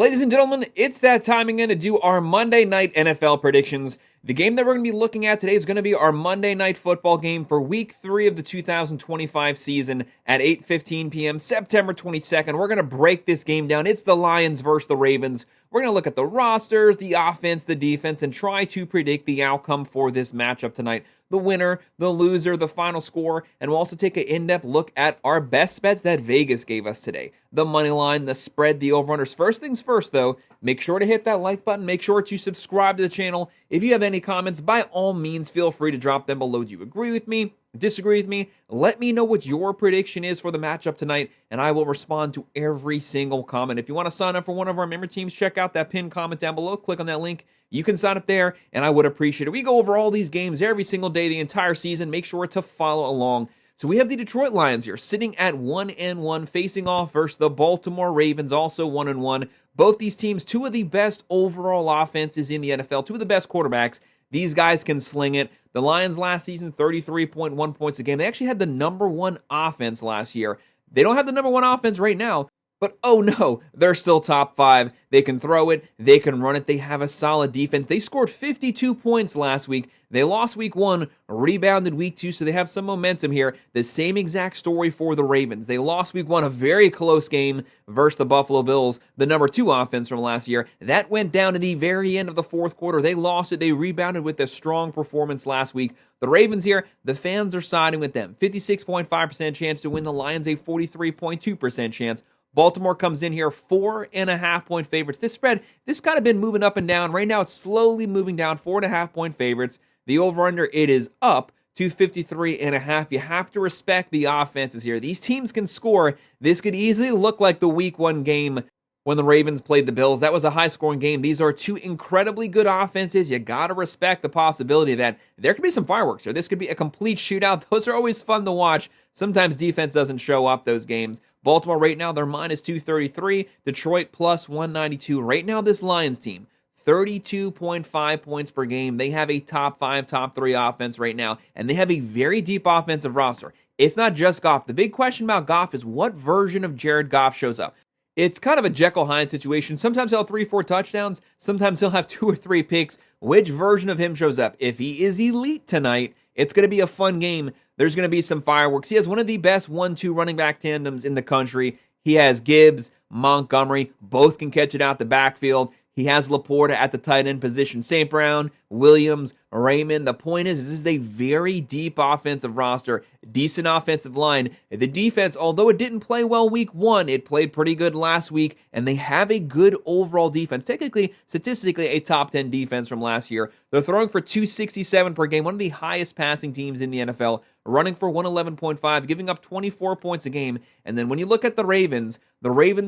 Ladies and gentlemen, it's that time again to do our Monday night NFL predictions. The game that we're going to be looking at today is going to be our Monday night football game for week 3 of the 2025 season at 8:15 p.m. September 22nd. We're going to break this game down. It's the Lions versus the Ravens. We're going to look at the rosters, the offense, the defense, and try to predict the outcome for this matchup tonight. The winner, the loser, the final score, and we'll also take an in-depth look at our best bets that Vegas gave us today. The money line, the spread, the over-unders. First things first, though, make sure to hit that like button. Make sure to subscribe to the channel. If you have any comments, by all means, feel free to drop them below. Do you agree with me? Disagree with me? Let me know what your prediction is for the matchup tonight, and I will respond to every single comment. If you want to sign up for one of our member teams, check out that pinned comment down below. Click on that link. You can sign up there, and I would appreciate it. We go over all these games every single day, the entire season. Make sure to follow along. So we have the Detroit Lions here, sitting at 1-1, facing off versus the Baltimore Ravens, also 1-1. Both these teams, two of the best overall offenses in the NFL, two of the best quarterbacks. These guys can sling it. The Lions last season, 33.1 points a game. They actually had the number one offense last year. They don't have the number one offense right now, but oh no, they're still top 5. They can throw it. They can run it. They have a solid defense. They scored 52 points last week. They lost week 1, rebounded week 2, so they have some momentum here. The same exact story for the Ravens. They lost week 1, a very close game versus the Buffalo Bills, the number 2 offense from last year. That went down to the very end of the fourth quarter. They lost it. They rebounded with a strong performance last week. The Ravens here, the fans are siding with them. 56.5% chance to win. The Lions a 43.2% chance. Baltimore comes in here 4.5-point favorites. This spread, this kind of been moving up and down. Right now, it's slowly moving down, 4.5-point favorites. The over-under, it is up to 53.5. You have to respect the offenses here. These teams can score. This could easily look like the week 1 game when the Ravens played the Bills. That was a high-scoring game. These are two incredibly good offenses. You got to respect the possibility that there could be some fireworks here. This could be a complete shootout. Those are always fun to watch. Sometimes defense doesn't show up those games. Baltimore right now, they're minus 233. Detroit plus 192. Right now, this Lions team, 32.5 points per game. They have a top 5, top 3 offense right now, and they have a very deep offensive roster. It's not just Goff. The big question about Goff is what version of Jared Goff shows up. It's kind of a Jekyll Hyde situation. Sometimes he'll have 3-4 touchdowns. Sometimes he'll have 2 or 3 picks. Which version of him shows up? If he is elite tonight, it's going to be a fun game. There's going to be some fireworks. He has one of the best 1-2 running back tandems in the country. He has Gibbs, Montgomery. Both can catch it out the backfield. He has Laporta at the tight end position. St. Brown, Williams, Raymond. The point is, this is a very deep offensive roster, decent offensive line. The defense, although it didn't play well week 1, it played pretty good last week, and they have a good overall defense. Technically, statistically, a top 10 defense from last year. They're throwing for 267 per game, one of the highest passing teams in the NFL, running for 111.5, giving up 24 points a game. And then when you look at the Ravens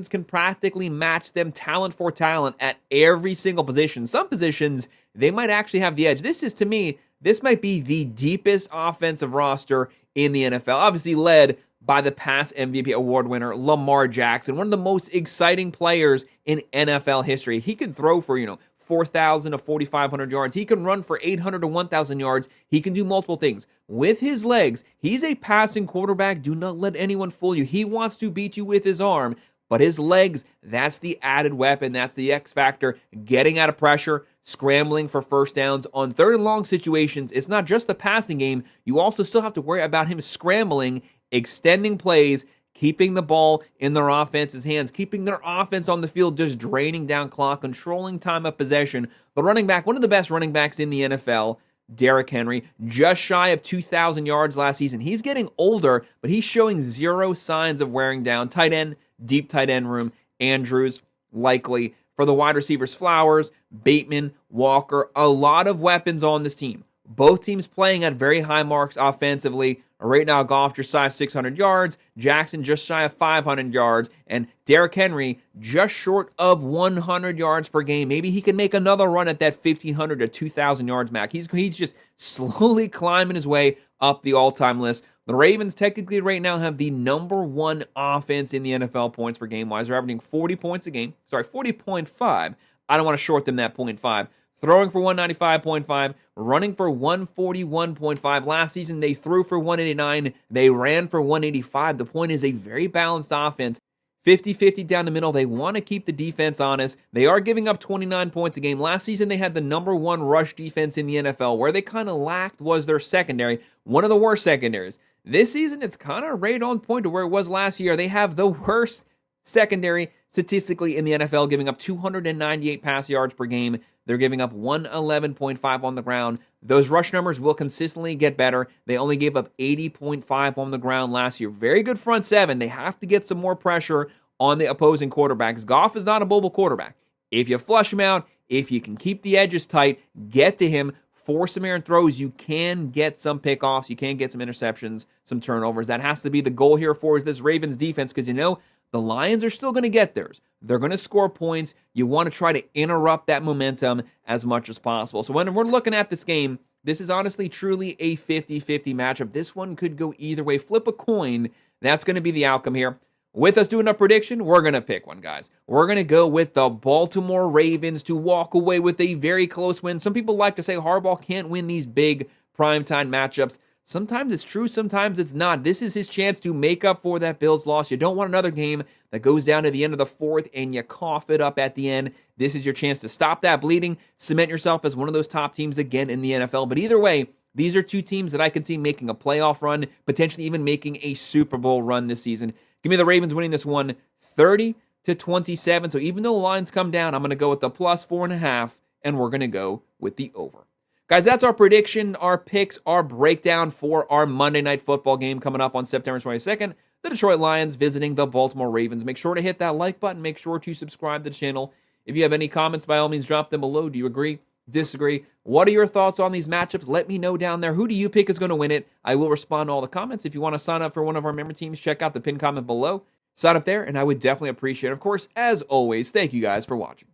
can practically match them talent for talent at every single position. Some positions, they might actually have the edge. To me, this might be the deepest offensive roster in the NFL, obviously led by the past MVP award winner, Lamar Jackson, one of the most exciting players in NFL history. He can throw for, 4,000 to 4,500 yards. He can run for 800 to 1,000 yards. He can do multiple things. With his legs, he's a passing quarterback. Do not let anyone fool you. He wants to beat you with his arm, but his legs, that's the added weapon. That's the X factor. Getting out of pressure, scrambling for first downs. On third and long situations, it's not just the passing game. You also still have to worry about him scrambling, extending plays, keeping the ball in their offense's hands, keeping their offense on the field, just draining down clock, controlling time of possession. The running back, one of the best running backs in the NFL, Derrick Henry, just shy of 2,000 yards last season. He's getting older, but he's showing zero signs of wearing down. Tight end, deep tight end room, Andrews, likely. For the wide receivers, Flowers, Bateman, Walker, a lot of weapons on this team. Both teams playing at very high marks offensively. Right now, Goff just shy of 600 yards, Jackson just shy of 500 yards, and Derrick Henry just short of 100 yards per game. Maybe he can make another run at that 1,500 to 2,000 yards mark. He's just slowly climbing his way up the all-time list. The Ravens technically right now have the number 1 offense in the NFL points per game wise. They're averaging 40 points a game. 40.5. I don't want to short them that 0.5. Throwing for 195.5, running for 141.5. Last season, they threw for 189. They ran for 185. The point is a very balanced offense. 50-50 down the middle. They want to keep the defense honest. They are giving up 29 points a game. Last season, they had the number 1 rush defense in the NFL. Where they kind of lacked was their secondary, one of the worst secondaries. This season, it's kind of right on point to where it was last year. They have the worst secondary statistically in the NFL, giving up 298 pass yards per game. They're giving up 111.5 on the ground. Those rush numbers will consistently get better. They only gave up 80.5 on the ground last year. Very good front seven. They have to get some more pressure on the opposing quarterbacks. Goff is not a mobile quarterback. If you flush him out, if you can keep the edges tight, get to him, force some errant throws, you can get some pickoffs, you can get some interceptions, some turnovers. That has to be the goal here for this Ravens defense, because the Lions are still going to get theirs. They're going to score points. You want to try to interrupt that momentum as much as possible. So when we're looking at this game, this is honestly truly a 50-50 matchup. This one could go either way. Flip a coin. That's going to be the outcome here. With us doing a prediction, we're going to pick one, guys. We're going to go with the Baltimore Ravens to walk away with a very close win. Some people like to say Harbaugh can't win these big primetime matchups. Sometimes it's true, sometimes it's not. This is his chance to make up for that Bills loss. You don't want another game that goes down to the end of the fourth and you cough it up at the end. This is your chance to stop that bleeding, cement yourself as one of those top teams again in the NFL. But either way, these are two teams that I can see making a playoff run, potentially even making a Super Bowl run this season. Give me the Ravens winning this one 30-27. So even though the lines come down, I'm going to go with the plus 4.5, and we're going to go with the over. Guys, that's our prediction, our picks, our breakdown for our Monday Night Football game coming up on September 22nd. The Detroit Lions visiting the Baltimore Ravens. Make sure to hit that like button. Make sure to subscribe to the channel. If you have any comments, by all means, drop them below. Do you agree? Disagree? What are your thoughts on these matchups? Let me know down there. Who do you pick is going to win it? I will respond to all the comments. If you want to sign up for one of our member teams, check out the pinned comment below. Sign up there, and I would definitely appreciate it. Of course, as always, thank you guys for watching.